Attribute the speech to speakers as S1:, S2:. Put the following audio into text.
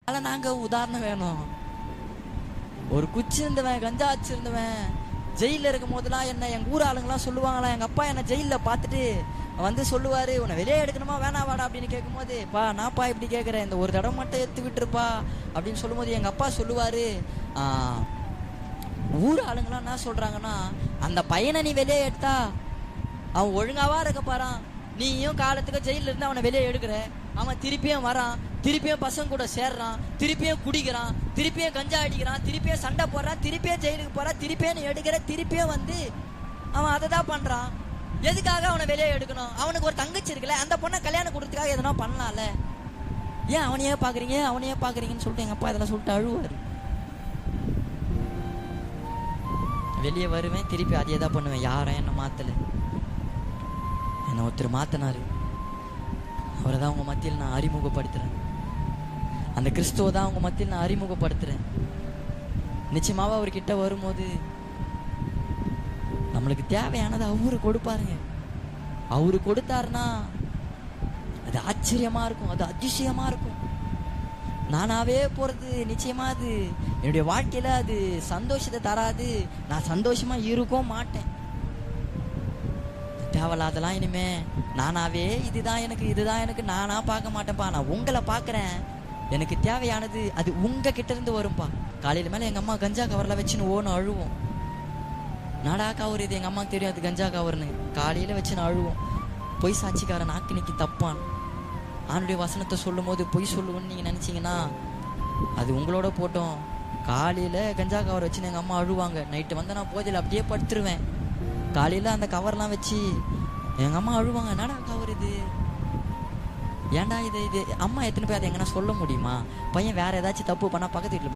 S1: அதனால நாங்க உதாரணம் வேணும். ஒரு குச்சி இருந்தவன், கஞ்சா வச்சிருந்தவன், ஜெயில இருக்கும் போதெல்லாம் என்ன எங்க ஊர் ஆளுங்கெல்லாம் சொல்லுவாங்களா, எங்க அப்பா என்ன ஜெயில பார்த்துட்டு வந்து சொல்லுவாரு, உன்னை வெளியே எடுக்கணுமா வேணாவாடா அப்படின்னு கேட்கும் போது, பா நான்ப்பா இப்படி கேட்குறேன், இந்த ஒரு தடவை மட்டும் எடுத்து விட்டுருப்பா அப்படின்னு சொல்லும் போது எங்க அப்பா சொல்லுவாரு, ஊர் ஆளுங்கெல்லாம் என்ன சொல்றாங்கன்னா, அந்த பையனை நீ வெளியே எடுத்தா அவன் ஒழுங்காவா இருக்க பாறான், நீயும் காலத்துக்கு ஜெயில இருந்து அவனை வெளியே எடுக்கிற, அவன் திருப்பியும் வரான், திருப்பியும் பசங்க கூட சேர்றான், திருப்பியும் குடிக்கிறான், திருப்பியும் கஞ்சா அடிக்கிறான், திருப்பியும் சண்டை போடுறான், திருப்பியும் ஜெயிலுக்கு போறான், திருப்பியும் நீ எடுக்கிற, திருப்பியும் வந்து அவன் அதை தான் பண்றான். எதுக்காக அவனை வெளியே எடுக்கணும்? அவனுக்கு ஒரு தங்கச்சி இருக்குல்ல, அந்த பொண்ணை கல்யாணம் கொடுத்ததுக்காக எதனா பண்ணலாம்ல, ஏன் அவனையே பாக்குறீங்க அவனையே பாக்குறீங்கன்னு சொல்லிட்டு எங்க அப்பா இதெல்லாம் சொல்லிட்டு அழுவாரு. வெளியே வருவேன், திருப்பி அதே தான் பண்ணுவேன். யாரும் என்ன மாத்தல, என்ன ஒருத்தர் மாத்தினாரு, அவரை தான் உங்க மத்தியில் நான் அறிமுகப்படுத்துறேன். அந்த கிறிஸ்துவ தான் உங்க மத்தியில் நான் அறிமுகப்படுத்துறேன். நிச்சயமாவா அவர்கிட்ட வரும்போது நம்மளுக்கு தேவையானது அவரு கொடுப்பாருங்க. அவரு கொடுத்தாருன்னா அது ஆச்சரியமா இருக்கும், அது அதிசயமா இருக்கும். நானாவே போறது நிச்சயமா அது என்னுடைய வாழ்க்கையில அது சந்தோஷத்தை தராது, நான் சந்தோஷமா இருக்கவும் மாட்டேன். தேவையில்லாதெல்லாம் இனிமே நானாவே இதுதான் எனக்கு நானா பார்க்க மாட்டேன்ப்பா, நான் உங்களை பார்க்குறேன். எனக்கு தேவையானது அது உங்க கிட்ட இருந்து வரும்பா. காலையில மேல எங்க அம்மா கஞ்சா கவர்ல வச்சுன்னு ஓன்னு அழுவோம். நாடா கவர் இது, எங்க அம்மாவுக்கு தெரியும் அது கஞ்சா கவர்னு. காலையில வச்சுன்னு அழுவோம். பொய் சாட்சிக்காரன் நாக்கு நிக்கி தப்பான். ஆண்டுடைய வசனத்தை சொல்லும் போது பொய் சொல்லுவோன்னு நீங்க நினைச்சீங்கன்னா அது உங்களோட போட்டோம். காலையில கஞ்சா கவர் வச்சுன்னு எங்க அம்மா அழுவாங்க. நைட்டு வந்து நான் போதில் அப்படியே படுத்துருவேன். காலையில அந்த கவர்லாம் வச்சு எங்க அம்மா அழுவாங்க. என்னடா கவர் இது, ஏன்டா இது அம்மா எத்தனை பேர் அதை எங்கன்னா சொல்ல முடியுமா? பையன் வேற ஏதாச்சும் தப்பு பண்ணா பக்கத்து வீட்டுல